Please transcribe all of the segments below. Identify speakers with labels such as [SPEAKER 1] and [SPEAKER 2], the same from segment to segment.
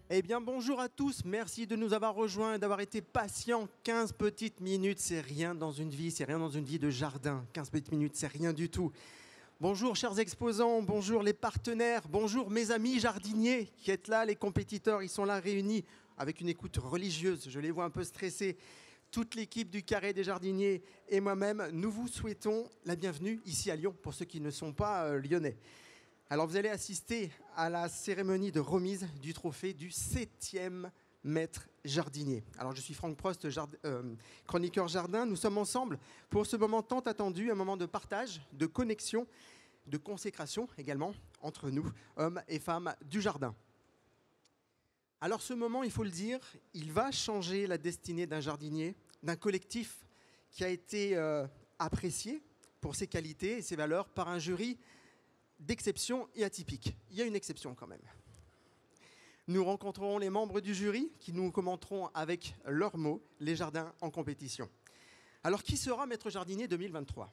[SPEAKER 1] Eh bien, bonjour à tous. Merci de nous avoir rejoints et d'avoir été patients. 15 petites minutes, c'est rien dans une vie. C'est rien dans une vie de jardin. 15 petites minutes, c'est rien du tout. Bonjour, chers exposants. Bonjour, les partenaires. Bonjour, mes amis jardiniers qui êtes là. Les compétiteurs, ils sont là réunis avec une écoute religieuse. Je les vois un peu stressés. Toute l'équipe du Carré des Jardiniers et moi-même, nous vous souhaitons la bienvenue ici à Lyon, pour ceux qui ne sont pas lyonnais. Alors vous allez assister à la cérémonie de remise du trophée du 7e maître jardinier. Alors je suis Franck Prost, chroniqueur jardin. Nous sommes ensemble pour ce moment tant attendu, un moment de partage, de connexion, de consécration également entre nous, hommes et femmes du jardin. Alors ce moment, il faut le dire, il va changer la destinée d'un jardinier, d'un collectif qui a été apprécié pour ses qualités et ses valeurs par un jury d'exception et atypique. Il y a une exception quand même. Nous rencontrerons les membres du jury qui nous commenteront avec leurs mots les jardins en compétition. Alors qui sera maître jardinier 2023 ?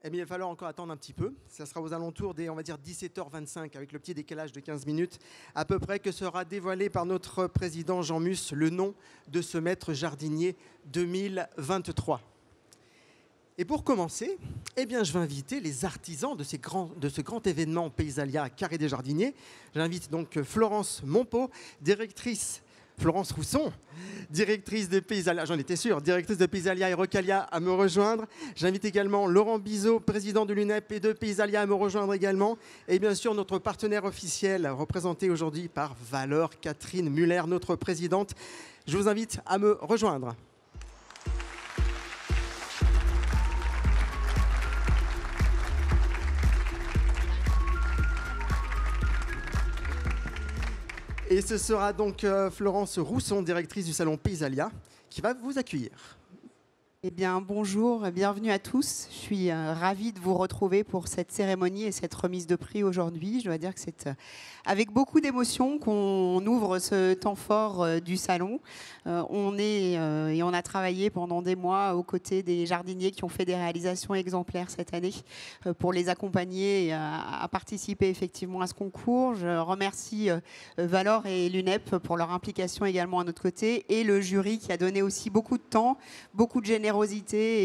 [SPEAKER 1] Eh bien, il va falloir encore attendre un petit peu. Ça sera aux alentours des, on va dire, 17h25, avec le petit décalage de 15 minutes, à peu près, que sera dévoilé par notre président Jean Mus le nom de ce maître jardinier 2023. Et pour commencer, eh bien, je vais inviter les artisans de ce grand événement Paysalia Carré des Jardiniers. J'invite donc Florence Monpeau, Florence Rousson, directrice de Paysalia, j'en étais sûr, directrice de Paysalia et Rocalia à me rejoindre. J'invite également Laurent Bizot, président de l'UNEP et de Paysalia à me rejoindre également. Et bien sûr, notre partenaire officiel, représenté aujourd'hui par Valeur Catherine Muller, notre présidente. Je vous invite à me rejoindre. Et ce sera donc Florence Rousson, directrice du salon Paysalia, qui va vous accueillir.
[SPEAKER 2] Eh bien, bonjour et bienvenue à tous. Je suis ravie de vous retrouver pour cette cérémonie et cette remise de prix aujourd'hui. Je dois dire que c'est avec beaucoup d'émotion qu'on ouvre ce temps fort du salon. On a travaillé pendant des mois aux côtés des jardiniers qui ont fait des réalisations exemplaires cette année pour les accompagner à participer effectivement à ce concours. Je remercie Valor et l'UNEP pour leur implication également à notre côté et le jury qui a donné aussi beaucoup de temps, beaucoup de générosité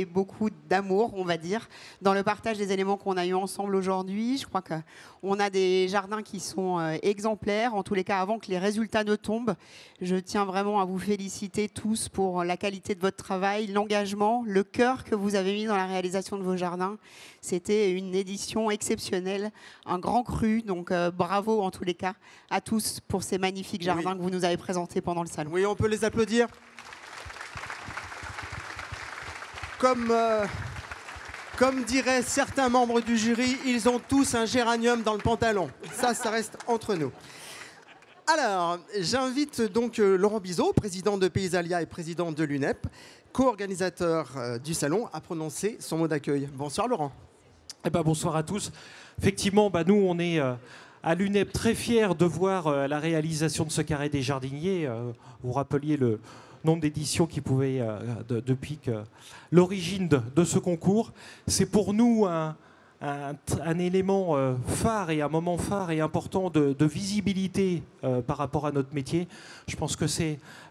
[SPEAKER 2] et beaucoup d'amour, on va dire, dans le partage des éléments qu'on a eu ensemble aujourd'hui. Je crois qu'on a des jardins qui sont exemplaires. En tous les cas, avant que les résultats ne tombent, je tiens vraiment à vous féliciter tous pour la qualité de votre travail, l'engagement, le cœur que vous avez mis dans la réalisation de vos jardins. C'était une édition exceptionnelle, un grand cru. Donc bravo en tous les cas à tous pour ces magnifiques jardins que vous nous avez présentés pendant le salon.
[SPEAKER 1] Oui, on peut les applaudir. Comme diraient certains membres du jury, ils ont tous un géranium dans le pantalon. Ça reste entre nous. Alors, j'invite donc Laurent Bizot, président de Paysalia et président de l'UNEP, co-organisateur du salon, à prononcer son mot d'accueil. Bonsoir Laurent.
[SPEAKER 3] Eh ben, bonsoir à tous. Effectivement, nous, on est à l'UNEP très fiers de voir la réalisation de ce carré des jardiniers. Vous rappeliez le nombre d'éditions qui pouvaient, depuis l'origine de ce concours. C'est pour nous un élément phare et un moment phare et important de visibilité par rapport à notre métier. Je pense que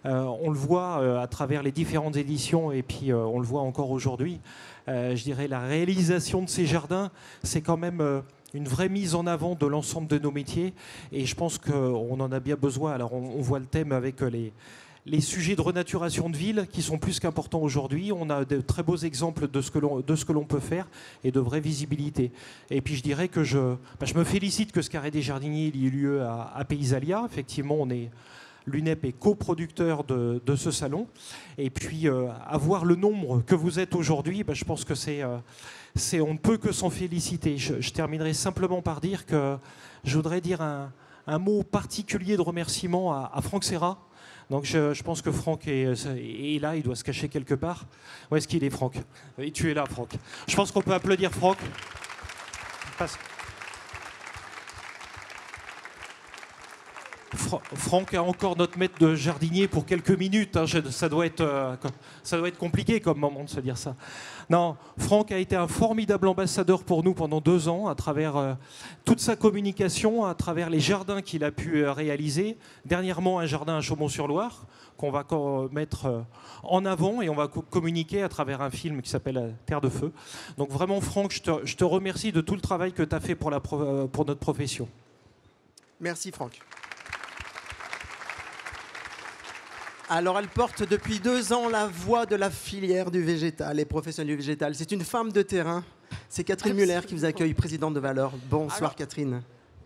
[SPEAKER 3] on le voit à travers les différentes éditions et puis on le voit encore aujourd'hui. Je dirais la réalisation de ces jardins, c'est quand même une vraie mise en avant de l'ensemble de nos métiers et je pense qu'on en a bien besoin. Alors on voit le thème avec les sujets de renaturation de ville qui sont plus qu'importants aujourd'hui. On a de très beaux exemples de ce que l'on peut faire et de vraie visibilité. Et puis je dirais que je me félicite que ce carré des jardiniers ait lieu à Paysalia. Effectivement, l'UNEP est coproducteur de ce salon. Et puis, avoir le nombre que vous êtes aujourd'hui, je pense que on ne peut que s'en féliciter. Je terminerai simplement par dire que je voudrais dire un mot particulier de remerciement à Franck Serra. Donc je pense que Franck est là, il doit se cacher quelque part. Où est-ce qu'il est, Franck ? Oui, tu es là, Franck. Je pense qu'on peut applaudir Franck. Franck a encore notre maître de jardinier pour quelques minutes. Hein. Ça doit être compliqué comme moment de se dire ça. Non, Franck a été un formidable ambassadeur pour nous pendant 2 ans à travers toute sa communication, à travers les jardins qu'il a pu réaliser. Dernièrement, un jardin à Chaumont-sur-Loire qu'on va mettre en avant et on va communiquer à travers un film qui s'appelle Terre de Feu. Donc vraiment, Franck, je te remercie de tout le travail que tu as fait pour notre profession.
[SPEAKER 1] Merci Franck. Alors elle porte depuis 2 ans la voix de la filière du végétal et professionnelle du végétal. C'est une femme de terrain. C'est Catherine Muller qui vous accueille, présidente de Valeur. Bonsoir Catherine.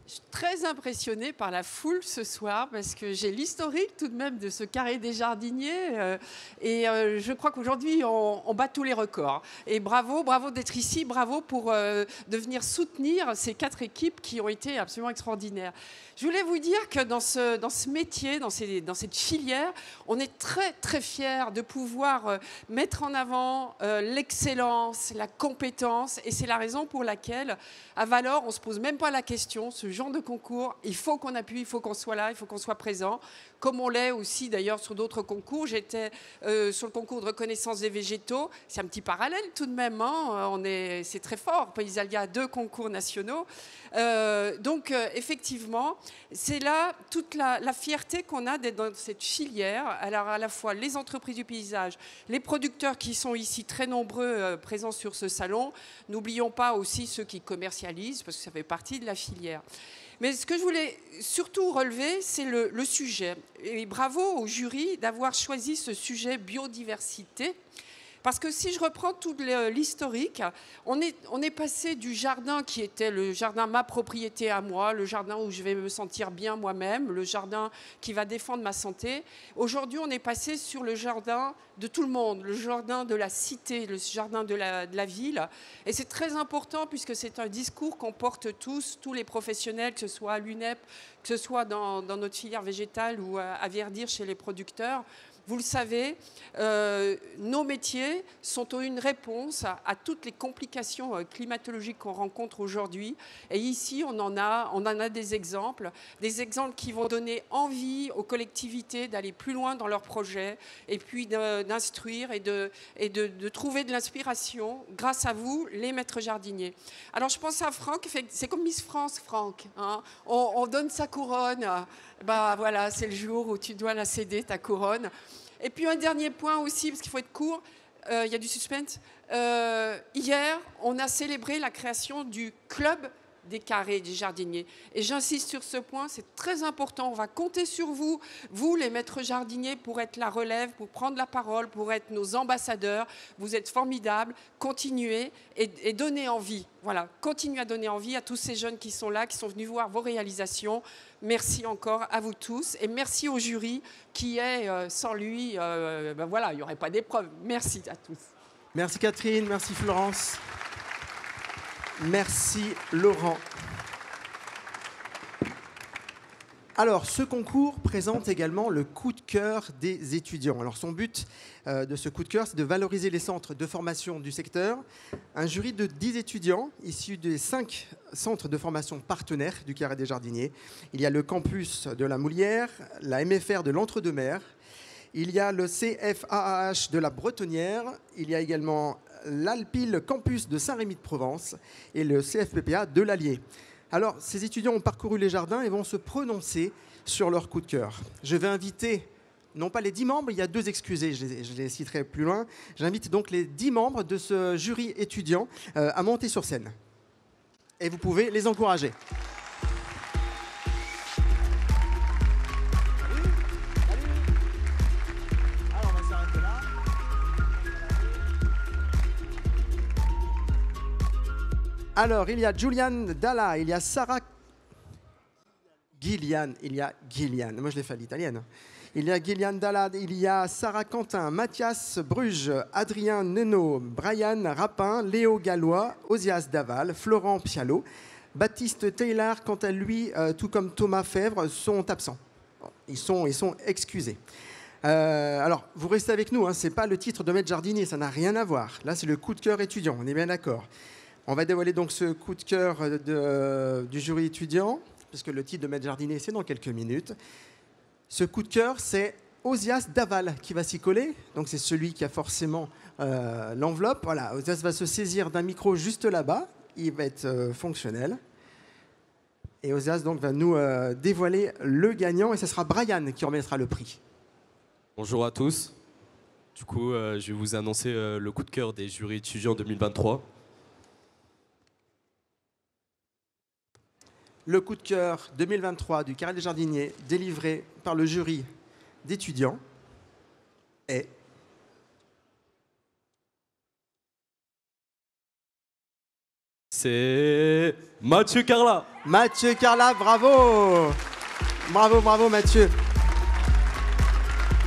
[SPEAKER 4] Je suis très impressionnée par la foule ce soir parce que j'ai l'historique tout de même de ce carré des jardiniers je crois qu'aujourd'hui on bat tous les records. Et bravo d'être ici, bravo pour de venir soutenir ces 4 équipes qui ont été absolument extraordinaires. Je voulais vous dire que dans ce métier, dans cette filière, on est très très fiers de pouvoir mettre en avant l'excellence, la compétence et c'est la raison pour laquelle à Valor on ne se pose même pas la question. Ce genre de concours, il faut qu'on appuie, il faut qu'on soit là, il faut qu'on soit présent, comme on l'est aussi d'ailleurs sur d'autres concours. J'étais sur le concours de reconnaissance des végétaux, c'est un petit parallèle tout de même, hein. C'est très fort, il y a 2 concours nationaux. Effectivement, c'est là toute la fierté qu'on a d'être dans cette filière. Alors à la fois les entreprises du paysage, les producteurs qui sont ici très nombreux présents sur ce salon, n'oublions pas aussi ceux qui commercialisent, parce que ça fait partie de la filière. Mais ce que je voulais surtout relever, c'est le sujet. Et bravo au jury d'avoir choisi ce sujet biodiversité. Parce que si je reprends tout l'historique, on est passé du jardin qui était le jardin ma propriété à moi, le jardin où je vais me sentir bien moi-même, le jardin qui va défendre ma santé. Aujourd'hui, on est passé sur le jardin de tout le monde, le jardin de la cité, le jardin de la ville. Et c'est très important puisque c'est un discours qu'on porte tous les professionnels, que ce soit à l'UNEP, que ce soit dans notre filière végétale ou à Verdir chez les producteurs. Vous le savez, nos métiers sont une réponse à toutes les complications climatologiques qu'on rencontre aujourd'hui. Et ici, on en a des exemples qui vont donner envie aux collectivités d'aller plus loin dans leurs projets et puis d'instruire et de trouver de l'inspiration grâce à vous, les maîtres jardiniers. Alors, je pense à Franck, c'est comme Miss France, Franck. Hein. On donne sa couronne. Bah, voilà, c'est le jour où tu dois la céder, ta couronne. Et puis un dernier point aussi, parce qu'il faut être court, il y a du suspense. Hier, on a célébré la création du club des carrés des jardiniers. Et j'insiste sur ce point, c'est très important. On va compter sur vous, les maîtres jardiniers, pour être la relève, pour prendre la parole, pour être nos ambassadeurs. Vous êtes formidables. Continuez et donnez envie. Voilà, continuez à donner envie à tous ces jeunes qui sont là, qui sont venus voir vos réalisations. Merci encore à vous tous et merci au jury qui est, sans lui, voilà, il n'y aurait pas d'épreuve. Merci à tous.
[SPEAKER 1] Merci Catherine, merci Florence. Merci Laurent. Alors, ce concours présente également le coup de cœur des étudiants. Alors, son but de ce coup de cœur, c'est de valoriser les centres de formation du secteur. Un jury de 10 étudiants issus des 5 centres de formation partenaires du Carré des Jardiniers. Il y a le campus de la Moulière, la MFR de l'Entre-deux-Mers, il y a le CFAAH de la Bretonnière, il y a également l'Alpil campus de Saint-Rémy-de-Provence et le CFPPA de l'Allier. Alors, ces étudiants ont parcouru les jardins et vont se prononcer sur leur coup de cœur. Je vais inviter, non pas les 10 membres, il y a 2 excusés, je les citerai plus loin. J'invite donc les 10 membres de ce jury étudiant à monter sur scène. Et vous pouvez les encourager. Alors, il y a Julian Dalla, il y a Sarah Gillian, moi je l'ai fait à l'italienne. Il y a Gillian Dalla, il y a Sarah Quentin, Mathias Bruges, Adrien Neno, Brian Rapin, Léo Gallois, Osias Daval, Florent Pialot. Baptiste Taylor, quant à lui, tout comme Thomas Fèvre, sont absents. Ils sont excusés. Alors, vous restez avec nous, hein, ce n'est pas le titre de maître jardinier, ça n'a rien à voir. Là, c'est le coup de cœur étudiant, on est bien d'accord. On va dévoiler donc ce coup de cœur du jury étudiant, puisque le titre de maître jardinier, c'est dans quelques minutes. Ce coup de cœur, c'est Osias Daval qui va s'y coller. Donc c'est celui qui a forcément l'enveloppe. Voilà, Osias va se saisir d'un micro juste là-bas. Il va être fonctionnel. Et Osias donc va nous dévoiler le gagnant et ce sera Brian qui remettra le prix.
[SPEAKER 5] Bonjour à tous. Du coup, je vais vous annoncer le coup de cœur des jurys étudiants 2023.
[SPEAKER 1] Le coup de cœur 2023 du Carré des Jardiniers, délivré par le jury d'étudiants, est
[SPEAKER 5] c'est Mathieu Carla.
[SPEAKER 1] Mathieu Carla, bravo! Bravo, bravo Mathieu.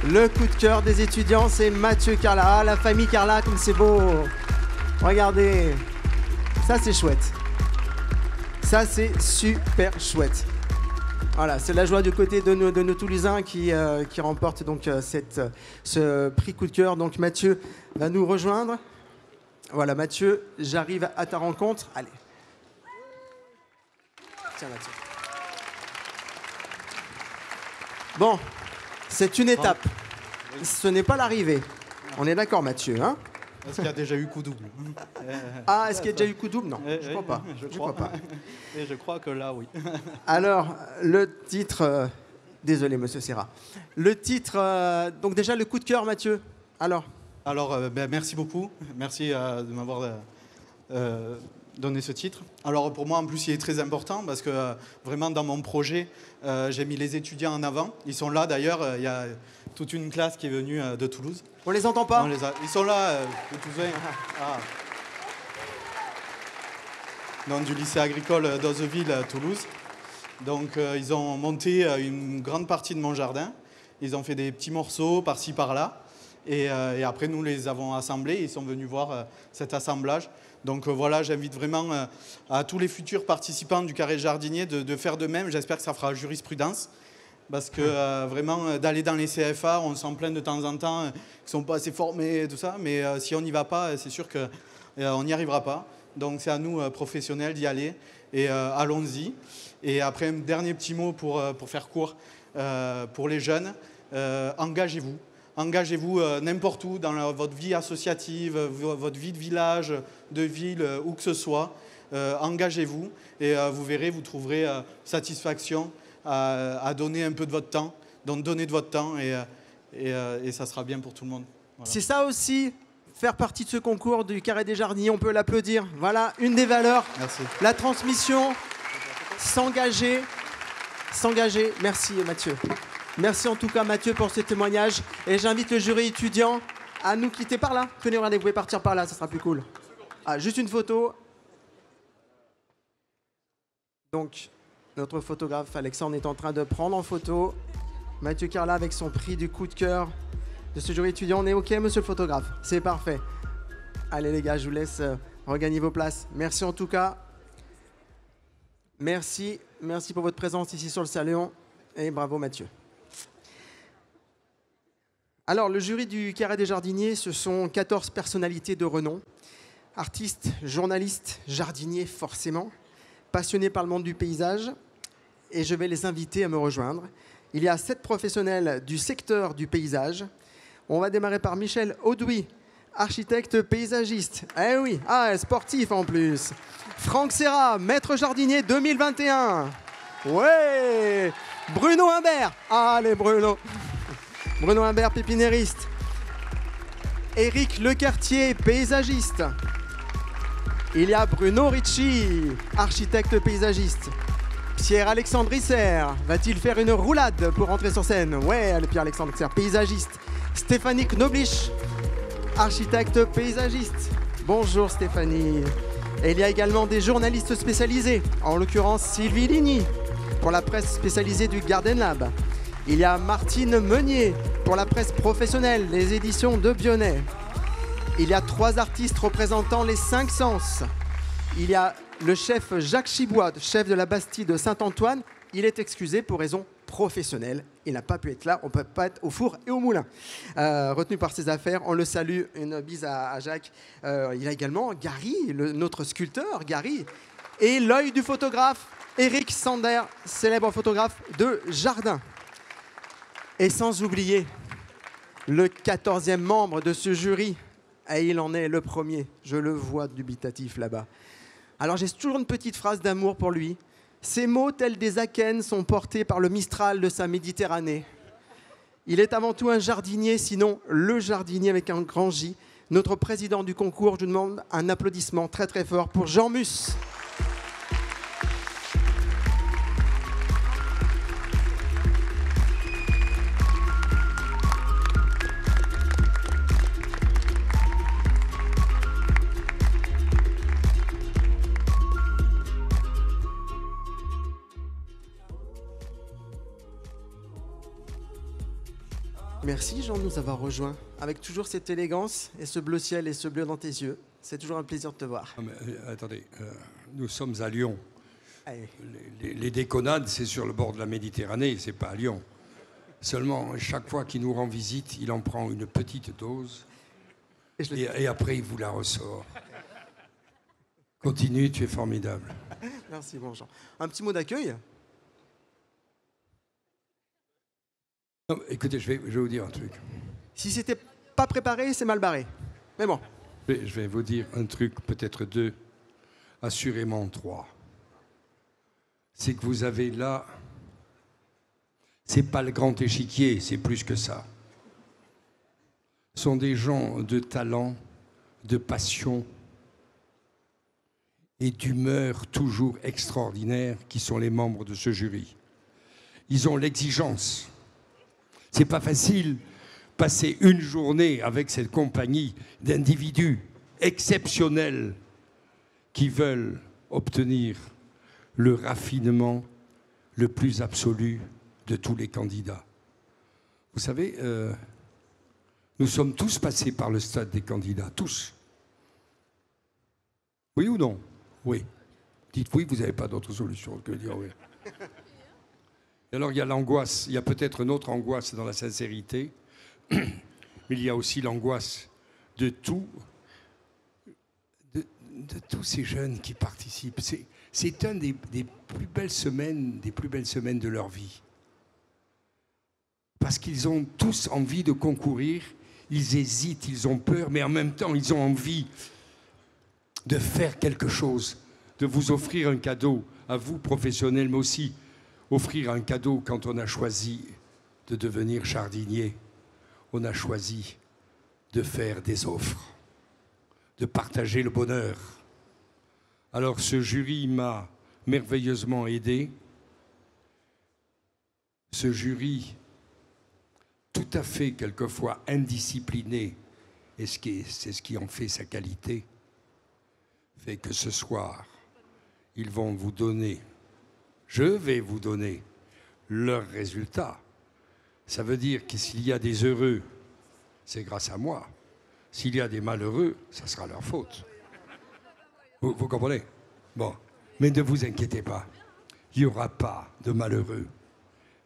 [SPEAKER 1] Le coup de cœur des étudiants, c'est Mathieu Carla. Ah, la famille Carla, comme c'est beau. Regardez. Ça, c'est chouette. Ça, c'est super chouette. Voilà, c'est la joie du côté de nos Toulousains qui remportent donc ce prix coup de cœur. Donc Mathieu va nous rejoindre. Voilà, Mathieu, j'arrive à ta rencontre. Allez. Tiens, Mathieu. Bon, c'est une étape. Ce n'est pas l'arrivée. On est d'accord, Mathieu, hein?
[SPEAKER 6] Est-ce qu'il y a déjà eu coup double?
[SPEAKER 1] Ah, est-ce qu'il y a déjà eu coup double? Non, je ne crois pas.
[SPEAKER 6] Je crois pas. Et je crois que là, oui.
[SPEAKER 1] Alors, le titre... désolé, monsieur Serra. Le titre... donc déjà, le coup de cœur, Mathieu. Alors,
[SPEAKER 6] merci beaucoup. Merci de m'avoir donné ce titre. Alors, pour moi, en plus, il est très important parce que vraiment, dans mon projet, j'ai mis les étudiants en avant. Ils sont là, d'ailleurs. Il y a toute une classe qui est venue de Toulouse.
[SPEAKER 1] On les entend pas?
[SPEAKER 6] Ils sont là, les Toulousains. Ah. Donc, du lycée agricole d'Ozeville à Toulouse. Donc, ils ont monté une grande partie de mon jardin. Ils ont fait des petits morceaux par-ci, par-là. Et après, nous les avons assemblés. Ils sont venus voir cet assemblage. Donc voilà, j'invite vraiment à tous les futurs participants du Carré Jardinier de faire de même. J'espère que ça fera jurisprudence. Parce que vraiment, d'aller dans les CFA, on s'en plaint de temps en temps qu'ils ne sont pas assez formés et tout ça. Mais si on n'y va pas, c'est sûr qu'on n'y arrivera pas. Donc c'est à nous, professionnels, d'y aller. Et allons-y. Et après, un dernier petit mot pour faire court. Pour les jeunes, engagez-vous. Engagez-vous n'importe où dans votre vie associative, votre vie de village, de ville, où que ce soit. Engagez-vous et vous verrez, vous trouverez satisfaction à donner un peu de votre temps. Donc donnez de votre temps et ça sera bien pour tout le monde. Voilà.
[SPEAKER 1] C'est ça aussi, faire partie de ce concours du Carré des Jardiniers, on peut l'applaudir. Voilà, une des valeurs.
[SPEAKER 6] Merci.
[SPEAKER 1] La transmission, s'engager. Merci Mathieu. Merci en tout cas Mathieu pour ce témoignage. Et j'invite le jury étudiant à nous quitter par là. Tenez, regardez, vous pouvez partir par là, ça sera plus cool. Ah, juste une photo. Donc, notre photographe Alexandre est en train de prendre en photo Mathieu Carla avec son prix du coup de cœur de ce jury étudiant. On est OK, monsieur le photographe? C'est parfait. Allez les gars, je vous laisse regagner vos places. Merci en tout cas. Merci pour votre présence ici sur le salon. Et bravo Mathieu. Alors, le jury du Carré des Jardiniers, ce sont 14 personnalités de renom. Artistes, journalistes, jardiniers forcément, passionnés par le monde du paysage. Et je vais les inviter à me rejoindre. Il y a 7 professionnels du secteur du paysage. On va démarrer par Michel Audouy, architecte paysagiste. Eh oui, sportif en plus. Franck Serra, maître jardinier 2021. Ouais. Bruno Imbert. Allez Bruno. Bruno Imbert, pépinériste. Éric Lecartier, paysagiste. Il y a Bruno Ricci, architecte paysagiste. Pierre-Alexandre Isser, va-t-il faire une roulade pour rentrer sur scène? Ouais, le Pierre-Alexandre Isser, paysagiste. Stéphanie Knoblich, architecte paysagiste. Bonjour Stéphanie. Et il y a également des journalistes spécialisés, en l'occurrence Sylvie Ligny, pour la presse spécialisée du Garden Lab. Il y a Martine Meunier, pour la presse professionnelle, les éditions de Bionnet. Il y a 3 artistes représentant les 5 sens. Il y a le chef Jacques Chibois, chef de la Bastille de Saint-Antoine. Il est excusé pour raison professionnelle. Il n'a pas pu être là. On ne peut pas être au four et au moulin. Retenu par ses affaires, on le salue. Une bise à Jacques. Il y a également Gary, notre sculpteur, Gary. Et l'œil du photographe, Eric Sander, célèbre photographe de jardin. Et sans oublier le 14e membre de ce jury. Et il en est le premier. Je le vois dubitatif là-bas. Alors j'ai toujours une petite phrase d'amour pour lui. Ces mots tels des akènes sont portés par le Mistral de sa Méditerranée. Il est avant tout un jardinier, sinon le jardinier avec un grand J. Notre président du concours, je demande un applaudissement très très fort pour Jean Mus. Merci Jean de nous avoir rejoints, avec toujours cette élégance et ce bleu ciel et ce bleu dans tes yeux. C'est toujours un plaisir de te voir.
[SPEAKER 7] Ah, mais, attendez, nous sommes à Lyon.
[SPEAKER 1] Allez.
[SPEAKER 7] Les déconnades, c'est sur le bord de la Méditerranée, c'est pas à Lyon. Seulement, chaque fois qu'il nous rend visite, il en prend une petite dose et après il vous la ressort. Continue, tu es formidable.
[SPEAKER 1] Merci bon Jean. Un petit mot d'accueil.
[SPEAKER 7] Non, écoutez, je vais vous dire un truc.
[SPEAKER 1] Si c'était pas préparé, c'est mal barré. Mais bon.
[SPEAKER 7] Je vais vous dire un truc, peut-être deux, assurément trois. C'est que vous avez là, c'est pas le grand échiquier, c'est plus que ça. Ce sont des gens de talent, de passion et d'humeur toujours extraordinaire qui sont les membres de ce jury. Ils ont l'exigence. C'est pas facile passer une journée avec cette compagnie d'individus exceptionnels qui veulent obtenir le raffinement le plus absolu de tous les candidats. Vous savez, nous sommes tous passés par le stade des candidats, tous. Oui ou non? Oui. Dites oui, vous n'avez pas d'autre solution que de dire oui. Et alors il y a l'angoisse, il y a peut-être une autre angoisse dans la sincérité, mais il y a aussi l'angoisse de tous ces jeunes qui participent. C'est une des plus belles semaines de leur vie. Parce qu'ils ont tous envie de concourir, ils hésitent, ils ont peur, mais en même temps, ils ont envie de faire quelque chose, de vous offrir un cadeau, à vous, professionnels, mais aussi offrir un cadeau quand on a choisi de devenir jardinier. On a choisi de faire des offres, de partager le bonheur. Alors ce jury m'a merveilleusement aidé. Ce jury, tout à fait quelquefois indiscipliné, et c'est ce qui en fait sa qualité, fait que ce soir, ils vont vous donner, je vais vous donner leurs résultats. Ça veut dire que s'il y a des heureux, c'est grâce à moi. S'il y a des malheureux, ça sera leur faute. Vous comprenez? Bon, mais ne vous inquiétez pas. Il n'y aura pas de malheureux.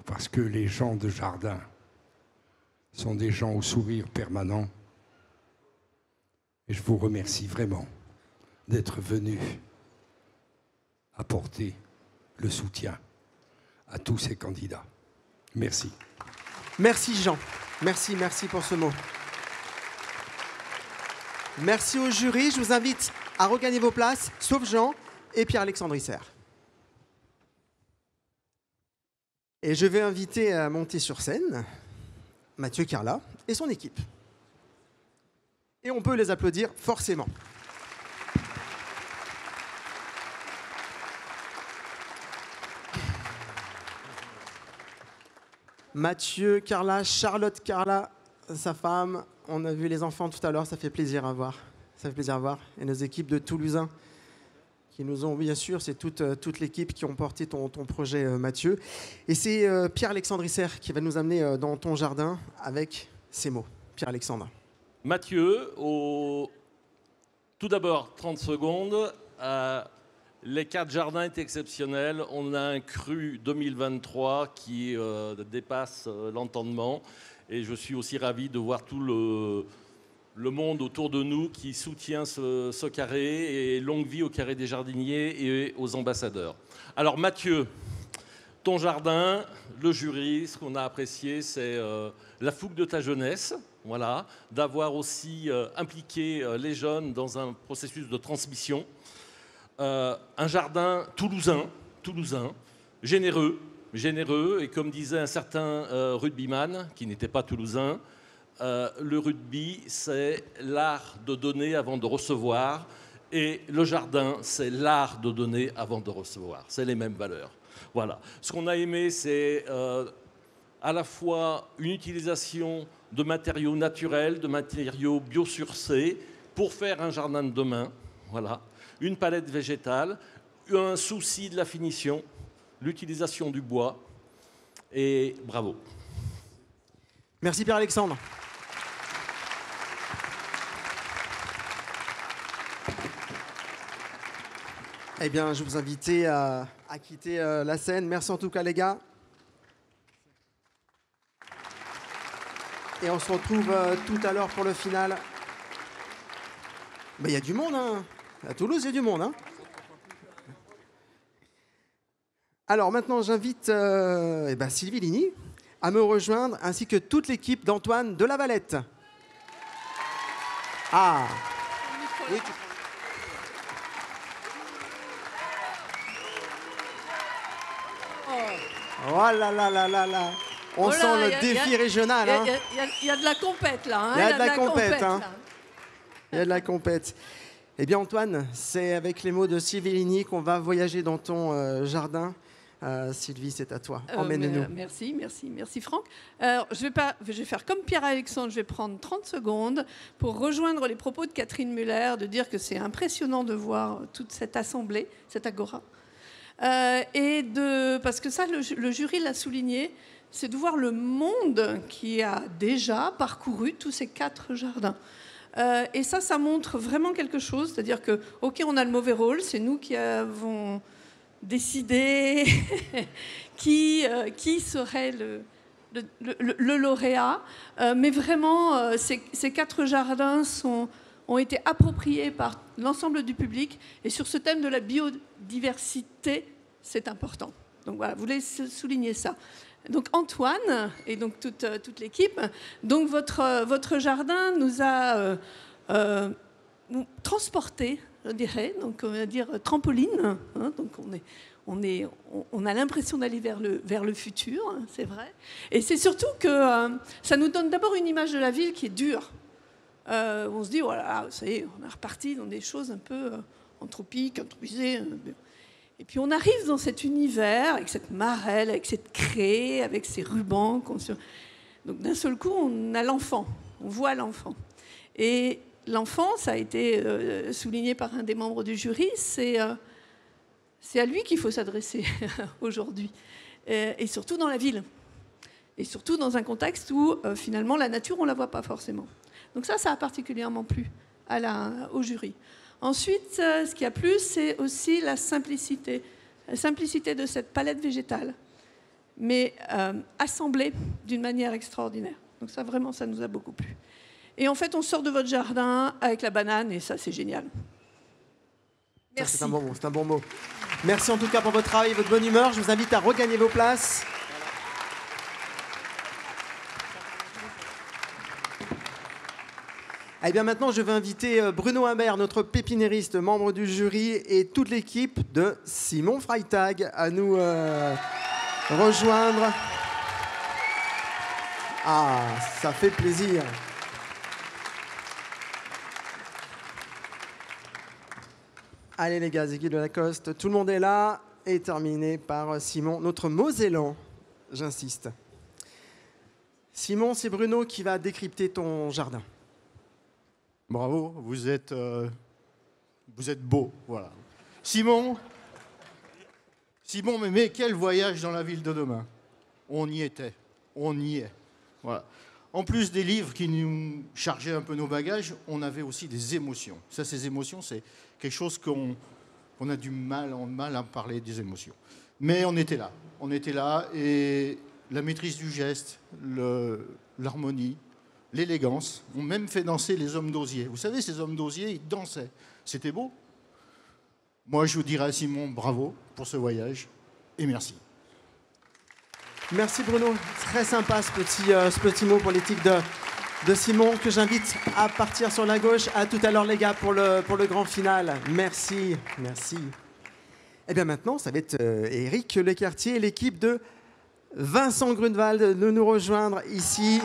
[SPEAKER 7] Parce que les gens de jardin sont des gens au sourire permanent. Et je vous remercie vraiment d'être venus apporter le soutien à tous ces candidats. Merci.
[SPEAKER 1] Merci Jean. Merci pour ce mot. Merci au jury. Je vous invite à regagner vos places, sauf Jean et Pierre-Alexandre Isser. Et je vais inviter à monter sur scène Mathieu Carla et son équipe. Et on peut les applaudir forcément. Mathieu Carla, Charlotte Carla, sa femme. On a vu les enfants tout à l'heure, ça fait plaisir à voir. Ça fait plaisir à voir. Et nos équipes de Toulousains qui nous ont, bien sûr, c'est toute l'équipe qui ont porté ton projet, Mathieu. Et c'est Pierre-Alexandre Isser qui va nous amener dans ton jardin avec ces mots. Pierre-Alexandre.
[SPEAKER 8] Mathieu, tout d'abord, 30 secondes. Les 4 jardins est exceptionnel. On a un cru 2023 qui dépasse l'entendement. Et je suis aussi ravi de voir tout le monde autour de nous qui soutient ce carré. Et longue vie au carré des jardiniers et aux ambassadeurs. Alors Mathieu, ton jardin, le jury, ce qu'on a apprécié, c'est la fougue de ta jeunesse, voilà, d'avoir aussi impliqué les jeunes dans un processus de transmission. Un jardin toulousain, généreux, et comme disait un certain rugbyman, qui n'était pas toulousain, le rugby, c'est l'art de donner avant de recevoir, et le jardin, c'est l'art de donner avant de recevoir. C'est les mêmes valeurs. Voilà. Ce qu'on a aimé, c'est à la fois une utilisation de matériaux naturels, de matériaux biosourcés, pour faire un jardin de demain. Voilà. Une palette végétale, un souci de la finition, l'utilisation du bois, et bravo.
[SPEAKER 1] Merci Pierre-Alexandre. Eh bien, je vous invite à quitter la scène. Merci en tout cas, les gars. Et on se retrouve tout à l'heure pour le final. Il y a du monde, hein. À Toulouse, il y a du monde, hein. Alors maintenant, j'invite Sylvie Ligny à me rejoindre, ainsi que toute l'équipe d'Antoine de La Valette. Ah. Oui, oh là là là là là. On sent le défi régional.
[SPEAKER 9] Il y a de la compète là.
[SPEAKER 1] Il y a de la compète. Il y a de la compète. Eh bien Antoine, c'est avec les mots de Sylvie Ligny qu'on va voyager dans ton jardin. Sylvie, c'est à toi. Emmène-nous.
[SPEAKER 9] Merci Franck. Alors, je vais faire comme Pierre-Alexandre, je vais prendre 30 secondes pour rejoindre les propos de Catherine Muller, de dire que c'est impressionnant de voir toute cette assemblée, cette agora. Parce que ça, le jury l'a souligné, c'est de voir le monde qui a déjà parcouru tous ces 4 jardins. Et ça montre vraiment quelque chose, c'est-à-dire que, ok, on a le mauvais rôle, c'est nous qui avons décidé qui serait le lauréat, mais vraiment, ces 4 jardins ont été appropriés par l'ensemble du public, et sur ce thème de la biodiversité, c'est important. Donc voilà, je voulais souligner ça. Donc Antoine et donc toute l'équipe, donc votre jardin nous a transportés, je dirais, donc on va dire trampoline. Hein, donc on a l'impression d'aller vers le futur, hein, c'est vrai. Et c'est surtout que ça nous donne d'abord une image de la ville qui est dure. On se dit voilà, ça y est, on est reparti dans des choses un peu anthropisées. Et puis on arrive dans cet univers, avec cette marelle, avec cette craie, avec ces rubans. Donc d'un seul coup, on a l'enfant, on voit l'enfant. Et l'enfant, ça a été souligné par un des membres du jury, c'est à lui qu'il faut s'adresser aujourd'hui. Et surtout dans la ville. Et surtout dans un contexte où finalement la nature, on ne la voit pas forcément. Donc ça a particulièrement plu au jury. Ensuite, ce qui a plu, c'est aussi la simplicité de cette palette végétale, mais assemblée d'une manière extraordinaire. Donc ça, vraiment, ça nous a beaucoup plu. Et en fait, on sort de votre jardin avec la banane, et ça, c'est génial. Merci.
[SPEAKER 1] C'est un bon mot. Merci en tout cas pour votre travail et votre bonne humeur. Je vous invite à regagner vos places. Eh bien maintenant, je vais inviter Bruno Humbert, notre pépiniériste, membre du jury, et toute l'équipe de Simon Freitag à nous rejoindre. Ah, ça fait plaisir. Allez les gars, équipe de Lacoste, tout le monde est là. Et terminé par Simon, notre Mosellan, j'insiste. Simon, c'est Bruno qui va décrypter ton jardin.
[SPEAKER 10] Bravo, vous êtes beau, voilà. Simon, mais quel voyage dans la ville de demain. On y était, on y est. Voilà. En plus des livres qui nous chargeaient un peu nos bagages, on avait aussi des émotions. Ça, ces émotions, c'est quelque chose qu'on a du mal à parler des émotions. Mais on était là, et la maîtrise du geste, l'harmonie, l'élégance, ont même fait danser les hommes d'osier. Vous savez, ces hommes d'osier, ils dansaient. C'était beau. Moi, je vous dirais à Simon, bravo pour ce voyage et merci.
[SPEAKER 1] Merci Bruno, très sympa ce petit mot pour l'éthique de Simon, que j'invite à partir sur la gauche. À tout à l'heure les gars pour le grand final. Merci, merci. Et bien maintenant, ça va être Eric Lecartier et l'équipe de Vincent Grunewald de nous rejoindre ici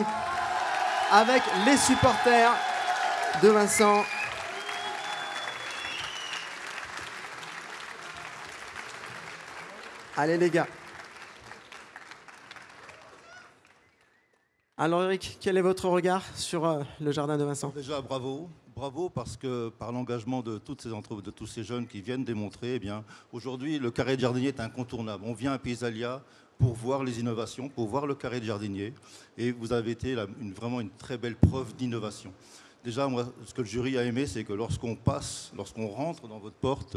[SPEAKER 1] avec les supporters de Vincent. Allez les gars. Alors Eric, quel est votre regard sur le jardin de Vincent?
[SPEAKER 11] Déjà bravo. Bravo parce que par l'engagement de de tous ces jeunes qui viennent démontrer, eh bien, aujourd'hui le carré de jardinier est incontournable. On vient à Pisalia pour voir les innovations, pour voir le carré de jardinier, et vous avez été là, vraiment une très belle preuve d'innovation. Déjà, moi, ce que le jury a aimé, c'est que lorsqu'on rentre dans votre porte,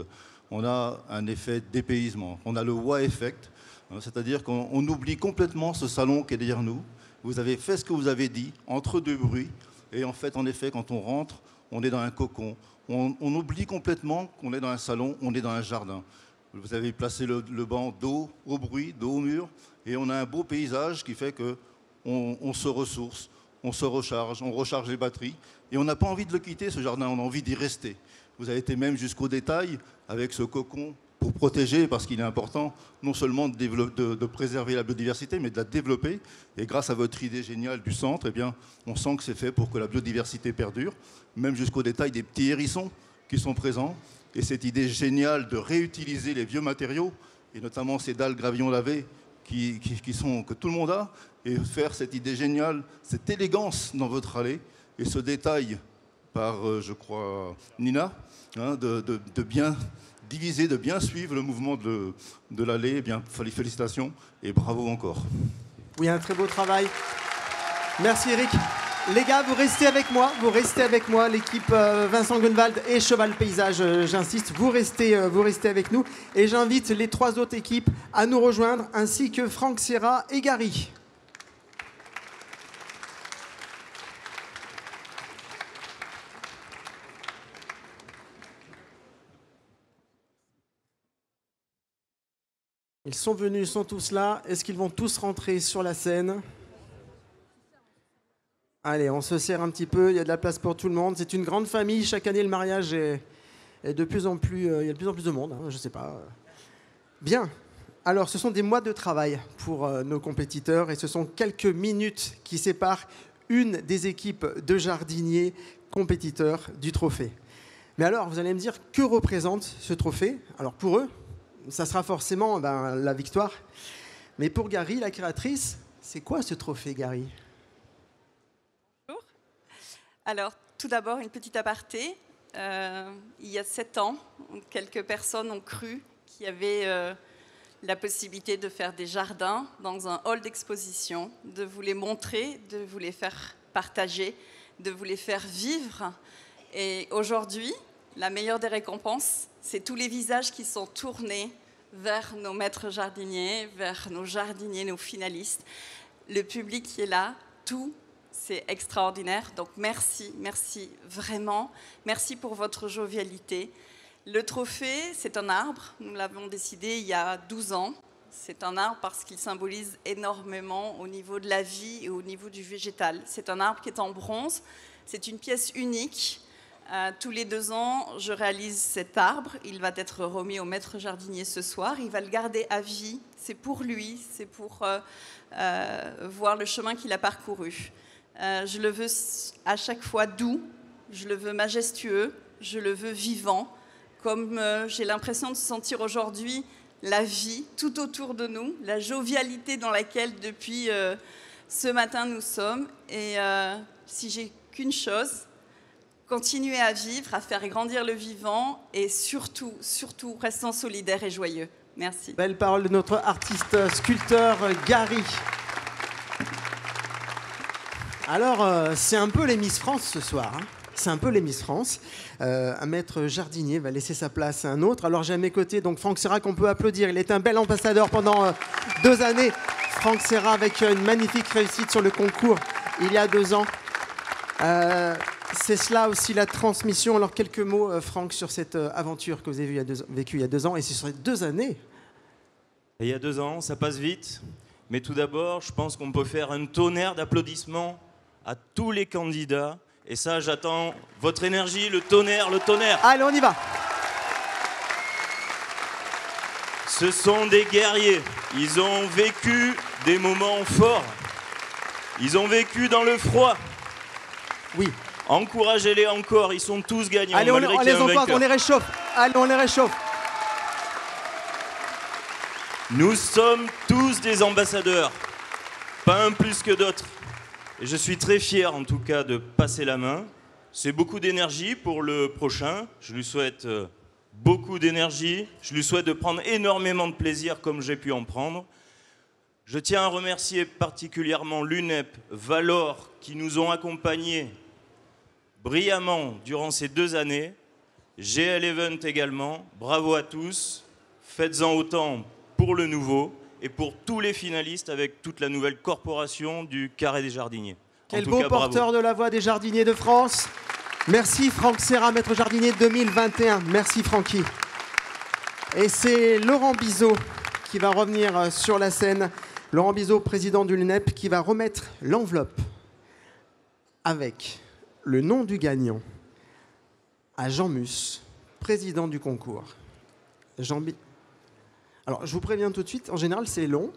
[SPEAKER 11] on a un effet dépaysement. On a le wow effect, hein, c'est-à-dire qu'on oublie complètement ce salon qui est derrière nous. Vous avez fait ce que vous avez dit, entre deux bruits, et en fait, quand on rentre, on est dans un cocon. On oublie complètement qu'on est dans un salon, on est dans un jardin. Vous avez placé le banc dos au bruit, dos au mur, et on a un beau paysage qui fait qu'on se ressource, on se recharge, on recharge les batteries, et on n'a pas envie de le quitter, ce jardin, on a envie d'y rester. Vous avez été même jusqu'au détail avec ce cocon pour protéger, parce qu'il est important non seulement de préserver la biodiversité, mais de la développer. Et grâce à votre idée géniale du centre, eh bien, on sent que c'est fait pour que la biodiversité perdure, même jusqu'au détail des petits hérissons qui sont présents. Et cette idée géniale de réutiliser les vieux matériaux, et notamment ces dalles gravillon lavées que tout le monde a, et faire cette idée géniale, cette élégance dans votre allée, et ce détail par, je crois, Nina, hein, de bien diviser, de bien suivre le mouvement de l'allée. Eh bien, félicitations et bravo encore.
[SPEAKER 1] Oui, un très beau travail. Merci Eric. Les gars, vous restez avec moi, l'équipe Vincent Grunewald et Cheval Paysage, j'insiste, vous restez avec nous. Et j'invite les trois autres équipes à nous rejoindre, ainsi que Franck Serra et Gary. Ils sont venus, ils sont tous là. Est-ce qu'ils vont tous rentrer sur la scène ? Allez, on se serre un petit peu, il y a de la place pour tout le monde. C'est une grande famille, chaque année le mariage est de plus en plus... il y a de plus en plus de monde, hein, je ne sais pas. Bien, alors ce sont des mois de travail pour nos compétiteurs et ce sont quelques minutes qui séparent une des équipes de jardiniers compétiteurs du trophée. Mais alors, vous allez me dire, que représente ce trophée ? Alors pour eux, ça sera forcément la victoire. Mais pour Gary, la créatrice, c'est quoi ce trophée, Gary ?
[SPEAKER 12] Bonjour. Alors, tout d'abord, une petite aparté. Il y a 7 ans, quelques personnes ont cru qu'il y avait la possibilité de faire des jardins dans un hall d'exposition, de vous les montrer, de vous les faire partager, de vous les faire vivre. Et aujourd'hui, la meilleure des récompenses, c'est tous les visages qui sont tournés vers nos maîtres jardiniers, vers nos jardiniers, nos finalistes. Le public qui est là, tout, c'est extraordinaire. Donc merci, merci vraiment. Merci pour votre jovialité. Le trophée, c'est un arbre. Nous l'avons décidé il y a 12 ans. C'est un arbre parce qu'il symbolise énormément au niveau de la vie et au niveau du végétal. C'est un arbre qui est en bronze. C'est une pièce unique. Tous les 2 ans, je réalise cet arbre. Il va être remis au maître jardinier ce soir. Il va le garder à vie. C'est pour lui, c'est pour voir le chemin qu'il a parcouru. Je le veux à chaque fois doux, je le veux majestueux, je le veux vivant, comme j'ai l'impression de sentir aujourd'hui la vie tout autour de nous, la jovialité dans laquelle depuis ce matin nous sommes. Et si j'ai qu'une chose, continuer à vivre, à faire grandir le vivant et surtout, surtout, restons solidaires et joyeux. Merci.
[SPEAKER 1] Belle parole de notre artiste sculpteur Gary. Alors, c'est un peu les Miss France ce soir. Hein. C'est un peu les Miss France. Un maître jardinier va laisser sa place à un autre. Alors, j'ai à mes côtés donc Franck Serra qu'on peut applaudir. Il est un bel ambassadeur pendant 2 années. Franck Serra avec une magnifique réussite sur le concours il y a 2 ans. C'est cela aussi la transmission. Alors, quelques mots, Franck, sur cette aventure que vous avez vécue il y a 2 ans et sur ces 2 années.
[SPEAKER 13] Et il y a 2 ans, ça passe vite. Mais tout d'abord, je pense qu'on peut faire un tonnerre d'applaudissements à tous les candidats. Et ça, j'attends votre énergie, le tonnerre, le tonnerre.
[SPEAKER 1] Allez, on y va.
[SPEAKER 13] Ce sont des guerriers. Ils ont vécu des moments forts. Ils ont vécu dans le froid.
[SPEAKER 1] Oui.
[SPEAKER 13] Encouragez-les encore, ils sont tous gagnants.
[SPEAKER 1] Allez, on les encourage, on les réchauffe. Allez, on les réchauffe.
[SPEAKER 13] Nous sommes tous des ambassadeurs, pas un plus que d'autres. Et je suis très fier en tout cas de passer la main. C'est beaucoup d'énergie pour le prochain. Je lui souhaite beaucoup d'énergie. Je lui souhaite de prendre énormément de plaisir comme j'ai pu en prendre. Je tiens à remercier particulièrement l'UNEP, Valor, qui nous ont accompagnés brillamment durant ces 2 années. GL Event également. Bravo à tous. Faites-en autant pour le nouveau et pour tous les finalistes avec toute la nouvelle corporation du Carré des Jardiniers.
[SPEAKER 1] Quel beau porteur de la voix des jardiniers de France. Merci Franck Serra, maître jardinier 2021. Merci Francky. Et c'est Laurent Bizot qui va revenir sur la scène. Laurent Bizot, président de l'UNEP, qui va remettre l'enveloppe avec le nom du gagnant à Jean Mus, président du concours. Alors, je vous préviens tout de suite, en général, c'est long.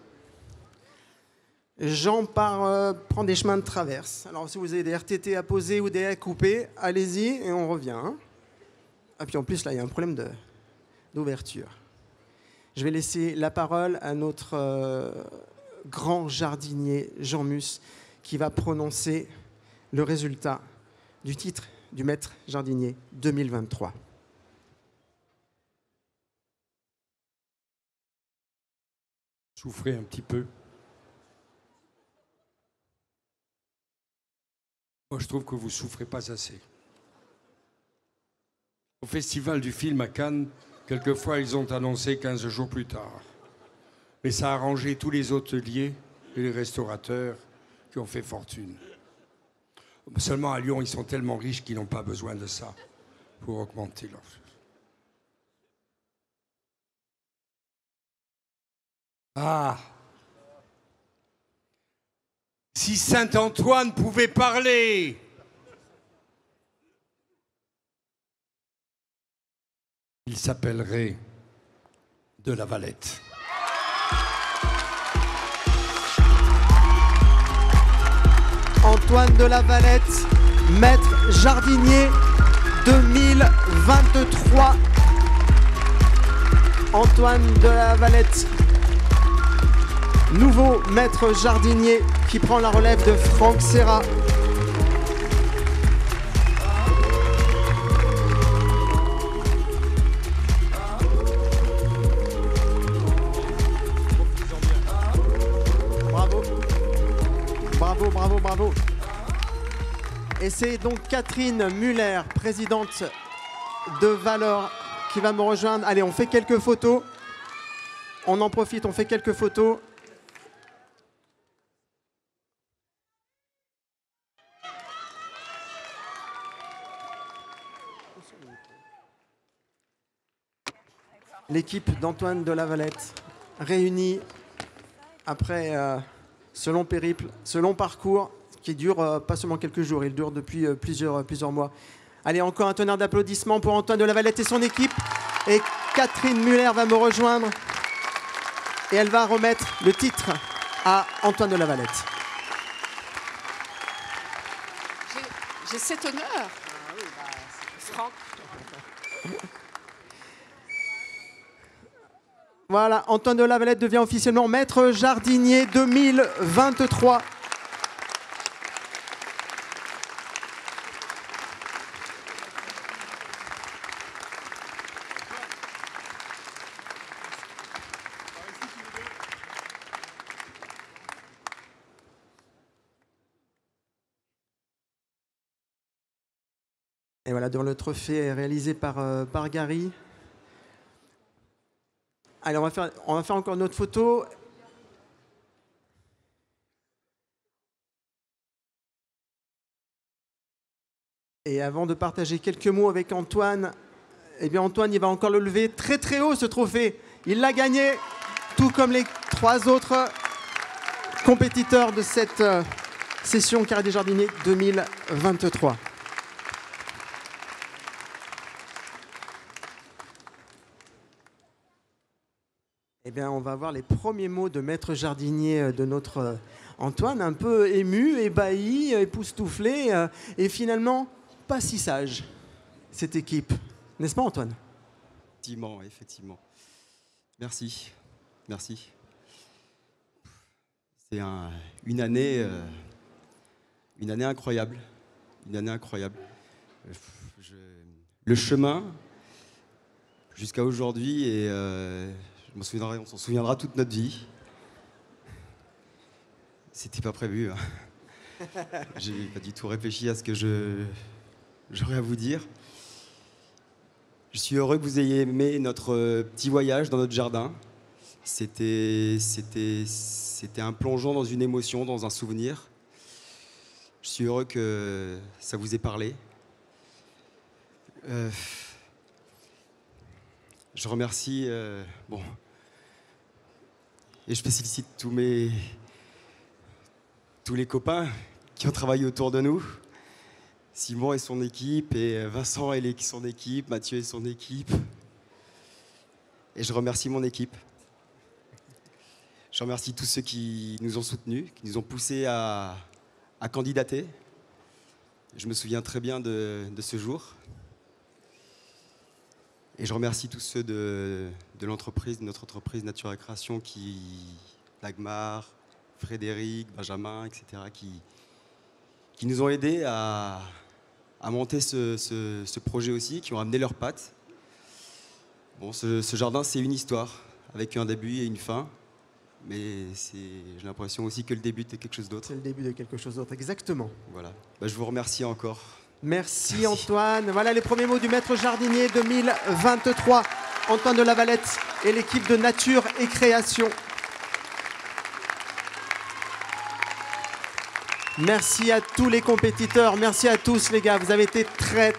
[SPEAKER 1] Jean prend des chemins de traverse. Alors, si vous avez des RTT à poser ou des haies à couper, allez-y et on revient. Hein. Ah, puis en plus, là, il y a un problème d'ouverture. Je vais laisser la parole à notre grand jardinier, Jean Mus, qui va prononcer le résultat du titre du maître jardinier 2023.
[SPEAKER 7] Souffrez un petit peu. Moi, je trouve que vous ne souffrez pas assez. Au Festival du film à Cannes, quelquefois, ils ont annoncé 15 jours plus tard. Mais ça a arrangé tous les hôteliers et les restaurateurs qui ont fait fortune. Seulement à Lyon, ils sont tellement riches qu'ils n'ont pas besoin de ça pour augmenter leur... Ah! Si Saint-Antoine pouvait parler! Il s'appellerait de la Valette.
[SPEAKER 1] Antoine de la Valette, maître jardinier 2023. Antoine de la Valette, nouveau maître jardinier qui prend la relève de Franck Serra. Bravo. Bravo, bravo, bravo. Et c'est donc Catherine Muller, présidente de Valor, qui va me rejoindre. Allez, on fait quelques photos. On en profite, on fait quelques photos. L'équipe d'Antoine de la Valette réunie après ce long périple, ce long parcours qui dure pas seulement quelques jours, il dure depuis plusieurs mois. Allez, encore un tonnerre d'applaudissements pour Antoine de la Valette et son équipe. Et Catherine Muller va me rejoindre et elle va remettre le titre à Antoine de la Valette.
[SPEAKER 4] J'ai cet honneur. Franck.
[SPEAKER 1] Voilà, Antoine de la Valette devient officiellement maître jardinier 2023. Et voilà, le trophée est réalisé par Gary. Allez, on va faire encore une autre photo. Et avant de partager quelques mots avec Antoine, eh bien Antoine, il va encore le lever très très haut ce trophée. Il l'a gagné, tout comme les 3 autres compétiteurs de cette session Carré des Jardiniers 2023. Eh bien, on va voir les premiers mots de maître jardinier de notre Antoine, un peu ému, ébahi, époustouflé, et finalement pas si sage, cette équipe. N'est-ce pas, Antoine?
[SPEAKER 14] Effectivement, effectivement. Merci, merci. C'est une année incroyable, une année incroyable. Le chemin jusqu'à aujourd'hui, et on s'en souviendra toute notre vie. C'était pas prévu. Hein. J'ai pas du tout réfléchi à ce que j'aurais à vous dire. Je suis heureux que vous ayez aimé notre petit voyage dans notre jardin. C'était un plongeon dans une émotion, dans un souvenir. Je suis heureux que ça vous ait parlé. Je remercie, et je félicite tous les copains qui ont travaillé autour de nous. Simon et son équipe, et Vincent et son équipe, Mathieu et son équipe. Et je remercie mon équipe. Je remercie tous ceux qui nous ont soutenus, qui nous ont poussés à candidater. Je me souviens très bien de ce jour. Et je remercie tous ceux de l'entreprise, de notre entreprise Nature et Création, Dagmar, Frédéric, Benjamin, etc., qui nous ont aidés à monter ce projet aussi, qui ont amené leurs pattes. Bon, ce jardin, c'est une histoire, avec un début et une fin. Mais j'ai l'impression aussi que le début de quelque chose d'autre.
[SPEAKER 1] C'est le début de quelque chose d'autre, exactement.
[SPEAKER 14] Voilà. Je vous remercie encore.
[SPEAKER 1] Merci Antoine. Voilà les premiers mots du maître jardinier 2023. Antoine de Lavalette et l'équipe de Nature et Création. Merci à tous les compétiteurs. Merci à tous les gars. Vous avez été très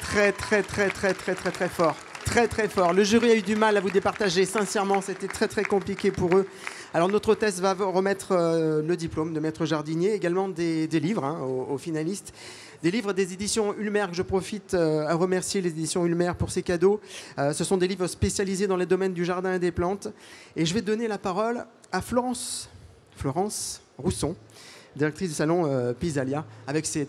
[SPEAKER 1] forts. Très fort. Le jury a eu du mal à vous départager. Sincèrement, c'était très compliqué pour eux. Alors notre hôtesse va remettre le diplôme de maître jardinier, également des livres aux finalistes. Des livres des éditions Ulmer, que je profite à remercier les éditions Ulmer pour ces cadeaux. Ce sont des livres spécialisés dans les domaines du jardin et des plantes. Et je vais donner la parole à Florence Rousson, directrice du salon Pisalia, avec ses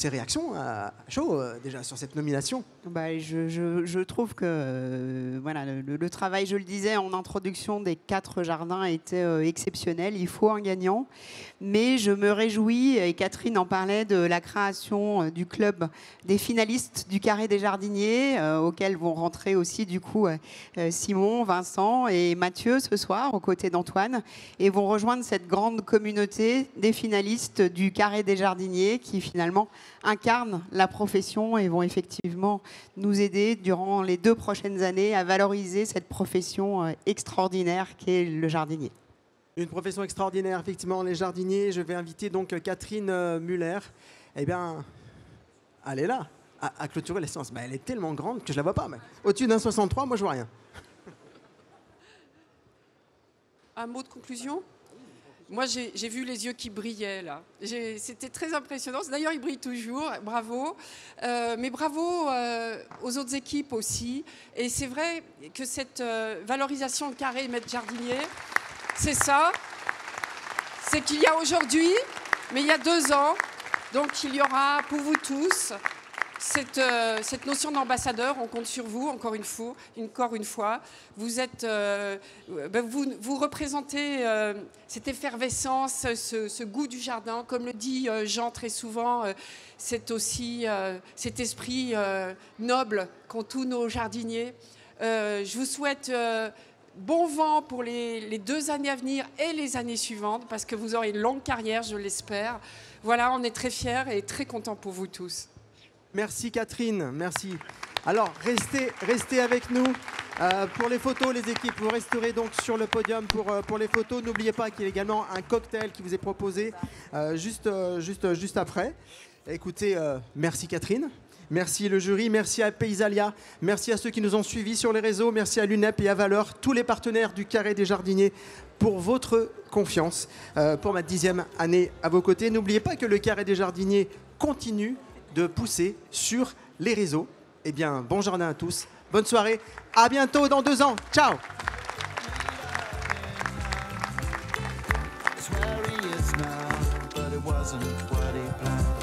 [SPEAKER 1] réactions à chaud déjà sur cette nomination.
[SPEAKER 2] Je trouve que voilà, le travail, je le disais en introduction, des 4 jardins était exceptionnel. Il faut un gagnant. Mais je me réjouis, et Catherine en parlait, de la création du club des finalistes du Carré des Jardiniers, auquel vont rentrer aussi du coup Simon, Vincent et Mathieu ce soir, aux côtés d'Antoine, et vont rejoindre cette grande communauté des finalistes du Carré des Jardiniers qui finalement incarnent la profession et vont effectivement nous aider durant les 2 prochaines années à valoriser cette profession extraordinaire qu'est le jardinier.
[SPEAKER 1] Une profession extraordinaire, effectivement, les jardiniers. Je vais inviter donc Catherine Muller. Eh bien, elle est là, à clôturer la séance. Elle est tellement grande que je ne la vois pas. Au-dessus d'un 63, moi, je vois rien.
[SPEAKER 4] Un mot de conclusion ? Moi, j'ai vu les yeux qui brillaient, là. C'était très impressionnant. D'ailleurs, ils brillent toujours. Bravo. Mais bravo aux autres équipes aussi. Et c'est vrai que cette valorisation de carré maître jardinier, c'est ça. C'est qu'il y a aujourd'hui, mais il y a 2 ans. Donc, il y aura pour vous tous cette notion d'ambassadeur. On compte sur vous, encore une fois. Vous êtes, vous représentez cette effervescence, ce goût du jardin. Comme le dit Jean très souvent, c'est aussi cet esprit noble qu'ont tous nos jardiniers. Je vous souhaite bon vent pour les 2 années à venir et les années suivantes, parce que vous aurez une longue carrière, je l'espère. Voilà, on est très fiers et très contents pour vous tous.
[SPEAKER 1] Merci Catherine, merci. Alors, restez avec nous pour les photos, les équipes. Vous resterez donc sur le podium pour les photos. N'oubliez pas qu'il y a également un cocktail qui vous est proposé juste après. Écoutez, merci Catherine. Merci le jury, merci à Paysalia, merci à ceux qui nous ont suivis sur les réseaux, merci à l'UNEP et à Valeur, tous les partenaires du Carré des Jardiniers pour votre confiance, pour ma 10e année à vos côtés. N'oubliez pas que le Carré des Jardiniers continue de pousser sur les réseaux. Eh bien, bon jardin à tous, bonne soirée, à bientôt dans 2 ans, ciao.
[SPEAKER 15] It's where he is now, but it wasn't what he planned.